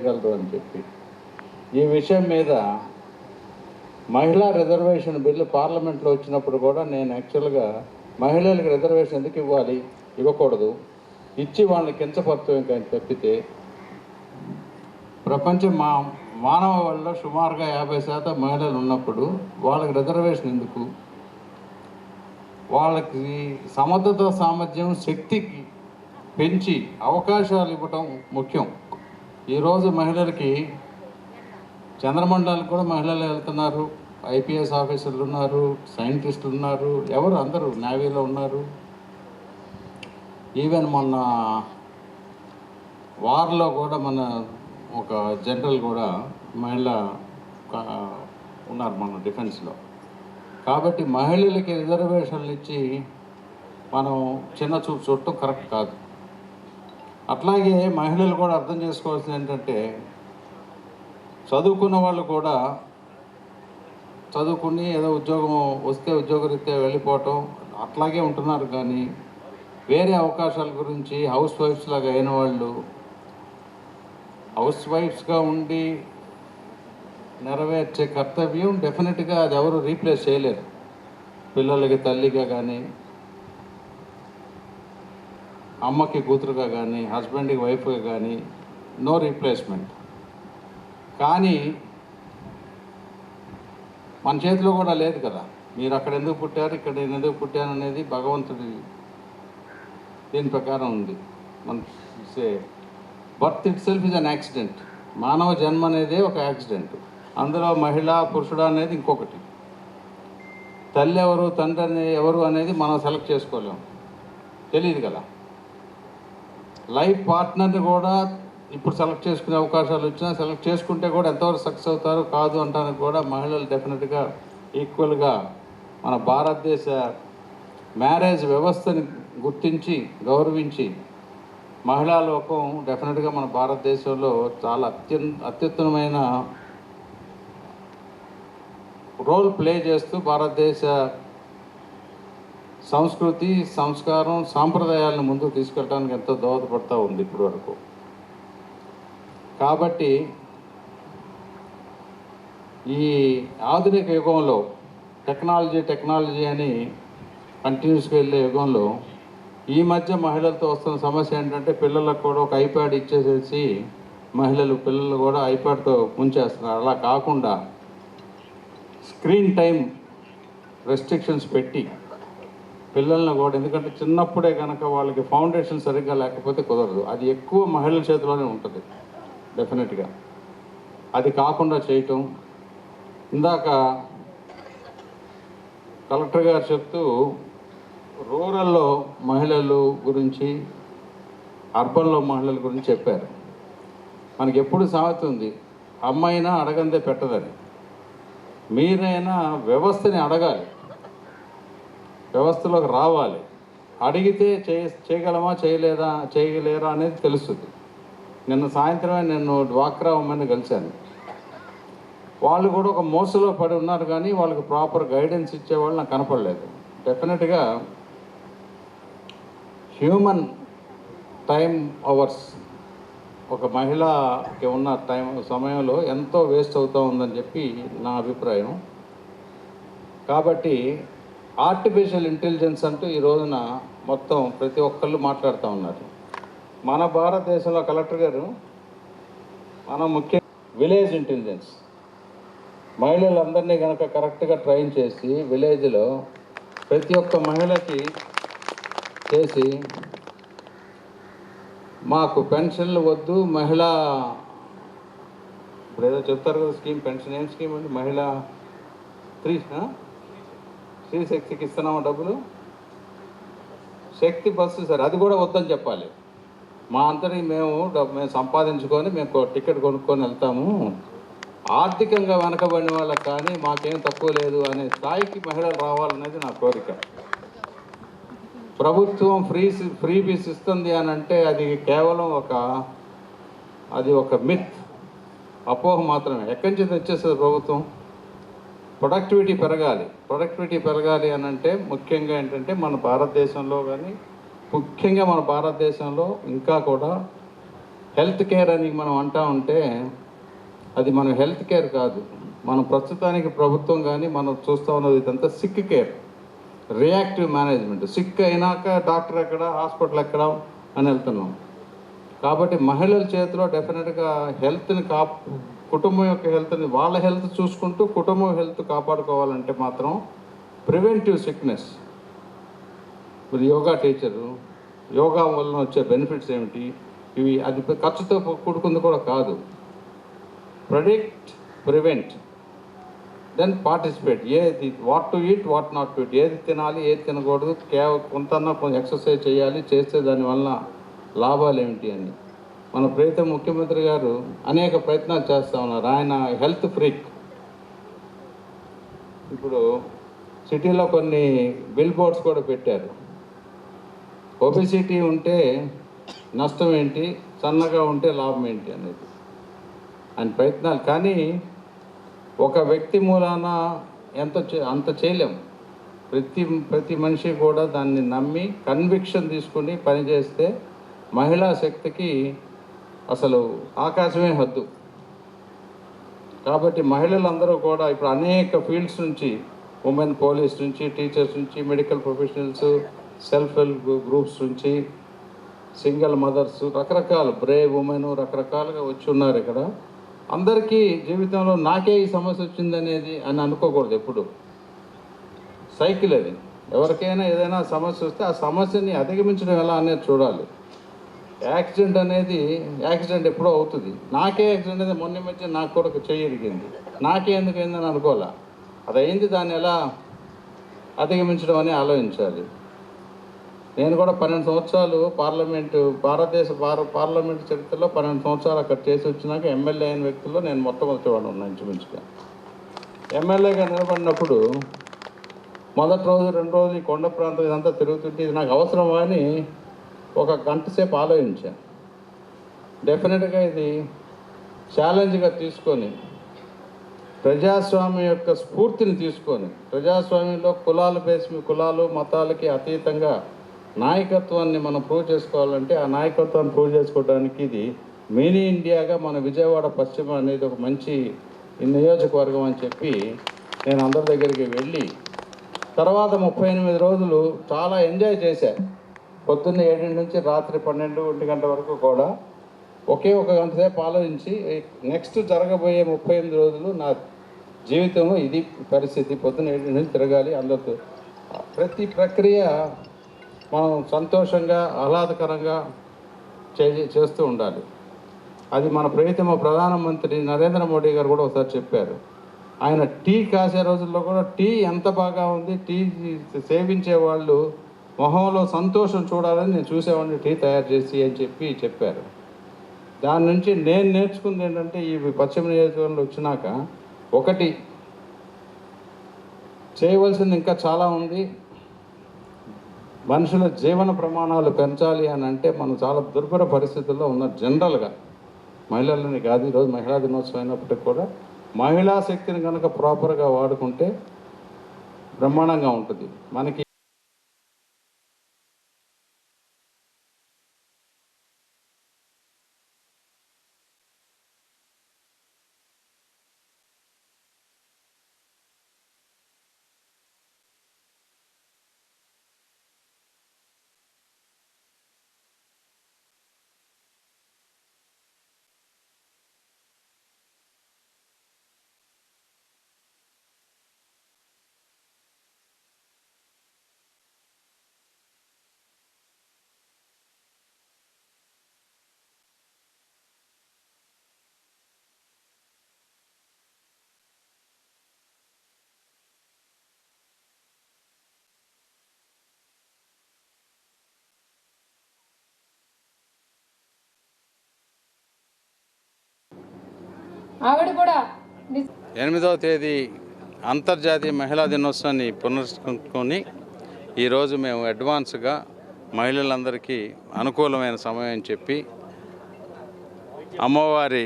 చేయగలరు అని చెప్పి ఈ విషయం మీద మహిళా రిజర్వేషన్ బిల్లు పార్లమెంట్లో వచ్చినప్పుడు కూడా నేను యాక్చువల్గా మహిళలకు రిజర్వేషన్ ఎందుకు ఇవ్వాలి, ఇవ్వకూడదు, ఇచ్చి వాళ్ళని కించపరచడం కానీ తప్పితే మానవ వల్ల సుమారుగా 50% మహిళలు ఉన్నప్పుడు వాళ్ళకి రిజర్వేషన్ ఎందుకు, వాళ్ళకి సమర్థత సామర్థ్యం శక్తికి పెంచి అవకాశాలు ఇవ్వటం ముఖ్యం. ఈరోజు మహిళలకి చంద్రమండలానికి కూడా మహిళలు వెళ్తున్నారు, ఐపీఎస్ ఆఫీసర్లు ఉన్నారు, సైంటిస్టులు ఉన్నారు, ఎవరు అందరూ నేవీలో ఉన్నారు. ఈవెన్ మొన్న వార్లో కూడా మన ఒక జనరల్ కూడా మహిళ ఉన్నారు మన డిఫెన్స్లో. కాబట్టి మహిళలకి రిజర్వేషన్లు ఇచ్చి మనం చిన్న చూపు చూడటం కరెక్ట్ కాదు. అట్లాగే మహిళలు కూడా అర్థం చేసుకోవాల్సింది ఏంటంటే చదువుకున్న వాళ్ళు కూడా చదువుకుని ఏదో ఉద్యోగం వస్తే ఉద్యోగరీత్యా వెళ్ళిపోవటం అట్లాగే ఉంటున్నారు. కానీ వేరే అవకాశాల గురించి హౌస్ వైఫ్స్ లాగా అయిన వాళ్ళు హౌస్ వైఫ్స్గా ఉండి నెరవేర్చే కర్తవ్యం డెఫినెట్గా అది ఎవరు రీప్లేస్ చేయలేరు. పిల్లలకి తల్లిగా కానీ, అమ్మకి కూతురుగా కానీ, హస్బెండ్కి వైఫ్గా కానీ నో రీప్లేస్మెంట్. కానీ మన చేతిలో కూడా లేదు కదా, మీరు అక్కడ ఎందుకు పుట్టారు, ఇక్కడ నేను ఎందుకు పుట్టాను అనేది భగవంతుడి దీని ప్రకారం ఉంది. మన birth it self is an accident. మానవ జన్మ అనేది ఒక యాక్సిడెంట్. అందులో మహిళ పురుషుడు అనేది ఇంకొకటి. తల్లి ఎవరు తండ్రి ఎవరు అనేది మనం సెలెక్ట్ చేసుకోలేము, తెలియదు కదా. లైఫ్ పార్ట్నర్ని కూడా ఇప్పుడు సెలెక్ట్ చేసుకునే అవకాశాలు వచ్చినా సెలెక్ట్ చేసుకుంటే కూడా ఎంతవరకు సక్సెస్ అవుతారు కాదు అంటానికి కూడా మహిళలు డెఫినెట్గా ఈక్వల్గా మన భారతదేశ మ్యారేజ్ వ్యవస్థని గుర్తించి గౌరవించి మహిళా లోకం డెఫినెట్గా మన భారతదేశంలో చాలా అత్యుత్తమమైన రోల్ ప్లే చేస్తూ భారతదేశ సంస్కృతి సంస్కారం సాంప్రదాయాలను ముందుకు తీసుకెళ్ళడానికి ఎంతో దోహదపడుతూ ఉంది ఇప్పటి వరకు. కాబట్టి ఈ ఆధునిక యుగంలో టెక్నాలజీ అని కంటిన్యూస్గా వెళ్ళే యుగంలో ఈ మధ్య మహిళలతో వస్తున్న సమస్య ఏంటంటే పిల్లలకు కూడా ఒక ఐప్యాడ్ ఇచ్చేసేసి పిల్లలు కూడా ఐప్యాడ్తో ముంచేస్తున్నారు. అలా కాకుండా స్క్రీన్ టైం రెస్ట్రిక్షన్స్ పెట్టి పిల్లల్ని కూడా, ఎందుకంటే చిన్నప్పుడే కనుక వాళ్ళకి ఫౌండేషన్ సరిగ్గా లేకపోతే కుదరదు. అది ఎక్కువ మహిళల చేతిలోనే ఉంటుంది డెఫినెట్గా. అది కాకుండా చేయటం, ఇందాక కలెక్టర్ గారు చెప్తూ రూరల్లో మహిళలు గురించి అర్బన్లో మహిళల గురించి చెప్పారు. మనకి ఎప్పుడు సామెత ఉంది, అమ్మాయినా అడగందే పెట్టదని. మీరైనా వ్యవస్థని అడగాలి, వ్యవస్థలోకి రావాలి. అడిగితే చేయగలమా చేయలేరా అనేది తెలుస్తుంది. నిన్న సాయంత్రమే నేను డ్వాక్రా ఉమెన్ కలిశాను. వాళ్ళు కూడా ఒక మోసలో పడి ఉన్నారు, కానీ వాళ్ళకి ప్రాపర్ గైడెన్స్ ఇచ్చేవాళ్ళు నాకు కనపడలేదు. డెఫినెట్గా హ్యూమన్ టైం అవర్స్ ఒక మహిళకి ఉన్న సమయంలో ఎంతో వేస్ట్ అవుతూ ఉందని చెప్పి నా అభిప్రాయం. కాబట్టి ఆర్టిఫిషియల్ ఇంటెలిజెన్స్ అంటూ ఈ రోజున మొత్తం ప్రతి ఒక్కళ్ళు మాట్లాడుతూ ఉన్నారు. మన భారతదేశంలో కలెక్టర్ గారు మనం ముఖ్య విలేజ్ ఇంటెలిజెన్స్ మహిళలందరినీ కనుక కరెక్ట్గా ట్రైన్ చేసి విలేజ్లో ప్రతి ఒక్క మహిళకి చేసి మాకు పెన్షన్లు వద్దు, మహిళా ఇప్పుడు ఏదో చెప్తారు కదా స్కీమ్, పెన్షన్ ఏం స్కీమ్ అండి, మహిళా స్త్రీ శక్తికి ఇస్తున్నాము డబ్బులు, శక్తి బస్సు సార్ అది కూడా వద్దని చెప్పాలి. మా అంతటి మేము సంపాదించుకొని మేము టికెట్ కొనుక్కొని వెళ్తాము, ఆర్థికంగా వెనకబడిన వాళ్ళకి కానీ మాకేం తక్కువ లేదు అనే స్థాయికి మహిళలు రావాలనేది నా కోరిక. ప్రభుత్వం ఫ్రీ బీస్ ఇస్తుంది అని అంటే అది కేవలం ఒక మిత్, అపోహ మాత్రమే. ఎక్కడి నుంచి తెచ్చేస్తుంది ప్రభుత్వం? ప్రొడక్టివిటీ పెరగాలి అని అంటే ముఖ్యంగా ఏంటంటే మన భారతదేశంలో కానీ ముఖ్యంగా మన భారతదేశంలో ఇంకా కూడా హెల్త్ కేర్ అని మనం అంటా ఉంటే అది మన హెల్త్ కేర్ కాదు. మనం ప్రస్తుతానికి ప్రభుత్వం కానీ మనం చూస్తూ ఉన్నది ఇదంతా sick care, reactive management. Sick అయినాక డాక్టర్ ఎక్కడ, హాస్పిటల్ ఎక్కడ అని వెళ్తున్నాం. కాబట్టి మహిళల చేతిలో డెఫినెట్గా హెల్త్ని కుటుంబం యొక్క హెల్త్ని, వాళ్ళ హెల్త్ చూసుకుంటూ కుటుంబం హెల్త్ కాపాడుకోవాలంటే మాత్రం ప్రివెంటివ్ సిక్నెస్. మీరు యోగా టీచరు, యోగా వలన వచ్చే బెనిఫిట్స్ ఏమిటి, ఇవి అది ఖర్చుతో కూడుకుంది కూడా కాదు. Predict, prevent, then participate. ఏది what to eat, what not to eat, ఏది తినాలి, ఏది తినకూడదు, కొంత ఎక్సర్సైజ్ చేయాలి, చేస్తే దానివల్ల లాభాలు ఏమిటి అని. మన ప్రీతం ముఖ్యమంత్రి గారు అనేక ప్రయత్నాలు చేస్తూ ఉన్నారు. ఆయన హెల్త్ ఫ్రీక్. ఇప్పుడు సిటీలో కొన్ని బిల్ బోర్డ్స్ కూడా పెట్టారు. ఒబెసిటీ ఉంటే నష్టం ఏంటి, సన్నగా ఉంటే లాభం ఏంటి అనేది ఆయన ప్రయత్నాలు. కానీ ఒక వ్యక్తి మూలాన అంత చేయలేం. ప్రతి మనిషి కూడా దాన్ని నమ్మి కన్విక్షన్ తీసుకుని పనిచేస్తే మహిళా శక్తికి అసలు ఆకాశమే హద్దు. కాబట్టి మహిళలందరూ కూడా ఇప్పుడు అనేక ఫీల్డ్స్ నుంచి, ఉమెన్ పోలీస్ నుంచి, టీచర్స్ నుంచి, medical professionals, self help groups నుంచి, సింగిల్ మదర్స్, రకరకాల బ్రేవ్ ఉమెన్ రకరకాలుగా వచ్చి ఉన్నారు ఇక్కడ. అందరికీ జీవితంలో నాకే ఈ సమస్య వచ్చిందనేది అని అనుకోకూడదు. ఎప్పుడు సైకిల్ అది. ఎవరికైనా ఏదైనా సమస్య వస్తే ఆ సమస్యని అధిగమించడం ఎలా అనేది చూడాలి. యాక్సిడెంట్ ఎప్పుడో అవుతుంది. నాకే యాక్సిడెంట్ అయితే మొన్న మధ్య నాకు కూడా చెయ్యి ఇరిగింది. నాకే ఎందుకు అయిందని అనుకోవాలా. అది అయింది, దాన్ని ఎలా అధిగమించడం అని ఆలోచించాలి. నేను కూడా 12 సంవత్సరాలు భారతదేశ పార్లమెంటు చరిత్రలో 12 సంవత్సరాలు అక్కడ చేసి వచ్చినాక ఎమ్మెల్యే అయిన వ్యక్తుల్లో నేను మొట్టమొదటి వాడు ఉన్నాను. ఇంచుమించుగా ఎమ్మెల్యేగా నిలబడినప్పుడు మొదటి రోజు 2 రోజులు ఈ కొండ ప్రాంతం ఇదంతా తిరుగుతుంటే ఇది నాకు అవసరమా అని ఒక గంట సేపు ఆలోచించాను. డెఫినెట్గా ఇది ఛాలెంజ్గా తీసుకొని, ప్రజాస్వామ్యం యొక్క స్ఫూర్తిని తీసుకొని, ప్రజాస్వామ్యంలో కులాలు మతాలకి అతీతంగా నాయకత్వాన్ని మనం ప్రూవ్ చేసుకోవాలంటే ఆ నాయకత్వాన్ని ప్రూవ్ చేసుకోవడానికి ఇది మినీ ఇండియాగా మన విజయవాడ పశ్చిమ అనేది ఒక మంచి నియోజకవర్గం అని చెప్పి నేను అందరి దగ్గరికి వెళ్ళి తర్వాత 38 రోజులు చాలా ఎంజాయ్ చేశాను. పొద్దున్న 7 నుంచి రాత్రి 12-1 గంట వరకు కూడా ఒకే ఒక గంట సేపు ఆలోచించి నెక్స్ట్ జరగబోయే 38 రోజులు నా జీవితంలో ఇది పరిస్థితి. పొద్దున్న 7 నుంచి తిరగాలి అందరితో. ప్రతి ప్రక్రియ మనం సంతోషంగా ఆహ్లాదకరంగా చేస్తూ ఉండాలి. అది మన ప్రియతమ ప్రధానమంత్రి నరేంద్ర మోడీ గారు కూడా ఒకసారి చెప్పారు. ఆయన టీ కాసే రోజుల్లో కూడా టీ ఎంత బాగా ఉంది, టీ సేవించే వాళ్ళు మొహంలో సంతోషం చూడాలని నేను చూసేవాడిని టీ తయారు చేసి అని చెప్పారు. దాని నుంచి నేను నేర్చుకుంది ఏంటంటే ఈ పశ్చిమ నియోజకవర్గంలో వచ్చినాక ఒకటి చేయవలసింది ఇంకా చాలా ఉంది. మనుషుల జీవన ప్రమాణాలు పెంచాలి అని అంటే మనం చాలా దుర్భర పరిస్థితుల్లో ఉన్న జనరల్గా మహిళలని కాదు. ఈరోజు మహిళా దినోత్సవం అయినప్పటికీ కూడా మహిళా శక్తిని కనుక ప్రాపర్గా వాడుకుంటే బ్రహ్మాండంగా ఉంటుంది. మనకి ఆవిడ కూడా 8వ తేదీ అంతర్జాతీయ మహిళా దినోత్సవాన్ని పునరుస్కరించుకొని ఈరోజు మేము అడ్వాన్స్గా మహిళలందరికీ అనుకూలమైన సమయం అని చెప్పి అమ్మవారి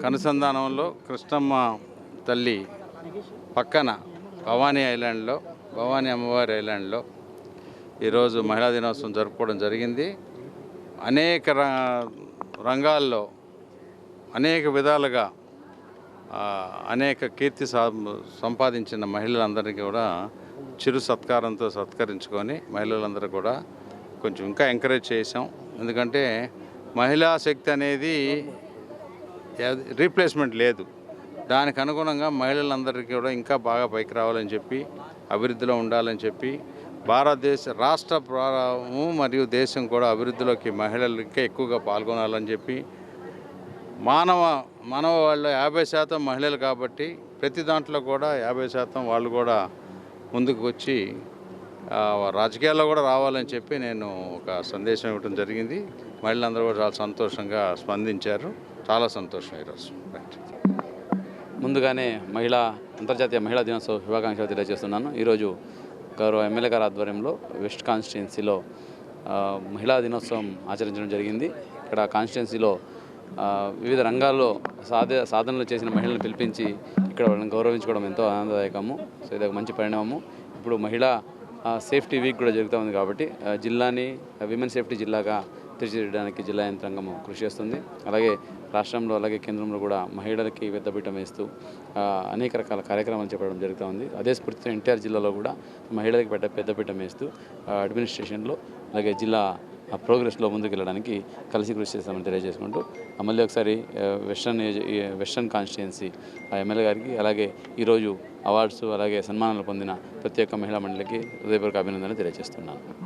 కనుసంధానంలో కృష్ణమ్మ తల్లి పక్కన భవానీ అమ్మవారి ఐలాండ్లో ఈరోజు మహిళా దినోత్సవం జరుపుకోవడం జరిగింది. అనేక రంగాల్లో అనేక విధాలుగా అనేక కీర్తి సంపాదించిన మహిళలందరికీ కూడా చిరు సత్కారంతో సత్కరించుకొని మహిళలందరూ కూడా కొంచెం ఇంకా ఎంకరేజ్ చేసాం. ఎందుకంటే మహిళా శక్తి అనేది రీప్లేస్మెంట్ లేదు. దానికి అనుగుణంగా మహిళలందరికీ కూడా ఇంకా బాగా పైకి రావాలని చెప్పి, అభివృద్ధిలో ఉండాలని చెప్పి, భారతదేశ రాష్ట్రము మరియు దేశం కూడా అభివృద్ధిలోకి మహిళలు ఇంకా ఎక్కువగా పాల్గొనాలని చెప్పి, మానవ వాళ్ళు 50% మహిళలు కాబట్టి ప్రతి దాంట్లో కూడా 50% వాళ్ళు కూడా ముందుకు వచ్చి రాజకీయాల్లో కూడా రావాలని చెప్పి నేను ఒక సందేశం ఇవ్వడం జరిగింది. మహిళలందరూ కూడా చాలా సంతోషంగా స్పందించారు. చాలా సంతోషం ఈరోజు. ముందుగానే అంతర్జాతీయ మహిళా దినోత్సవ శుభాకాంక్షలు తెలియజేస్తున్నాను. ఈరోజు గౌరవ ఎమ్మెల్యే గారి ఆధ్వర్యంలో వెస్ట్ కాన్స్టిట్యున్సీలో మహిళా దినోత్సవం ఆచరించడం జరిగింది. ఇక్కడ కాన్స్టిట్యున్సీలో వివిధ రంగాల్లో సాధనలు చేసిన మహిళలను పిలిపించి ఇక్కడ వాళ్ళని గౌరవించుకోవడం ఎంతో ఆనందదాయకము. సో ఇది ఒక మంచి పరిణామము. ఇప్పుడు మహిళా సేఫ్టీ వీక్ కూడా జరుగుతూ ఉంది కాబట్టి జిల్లాని విమెన్ సేఫ్టీ జిల్లాగా తీర్చిదిద్దడానికి జిల్లా యంత్రాంగం కృషి చేస్తుంది. అలాగే రాష్ట్రంలో అలాగే కేంద్రంలో కూడా మహిళలకి పెద్దపీట వేస్తూ అనేక రకాల కార్యక్రమాలు చేపట్టడం జరుగుతూ ఉంది. అదే స్ఫూర్తితో ఎన్టీఆర్ జిల్లాలో కూడా మహిళలకి పెద్దపీట వేస్తూ అడ్మినిస్ట్రేషన్లో అలాగే జిల్లా ప్రోగ్రెస్లో ముందుకు వెళ్ళడానికి కలిసి కృషి చేస్తామని తెలియజేసుకుంటూ మళ్ళీ ఒకసారి వెస్టర్న్ కాన్స్టిట్యున్సీ ఎమ్మెల్యే గారికి అలాగే ఈరోజు అవార్డ్స్ అలాగే సన్మానాలు పొందిన ప్రతి ఒక్క మహిళా మండలికి హృదయపూర్వక అభినందనలు తెలియజేస్తున్నాను.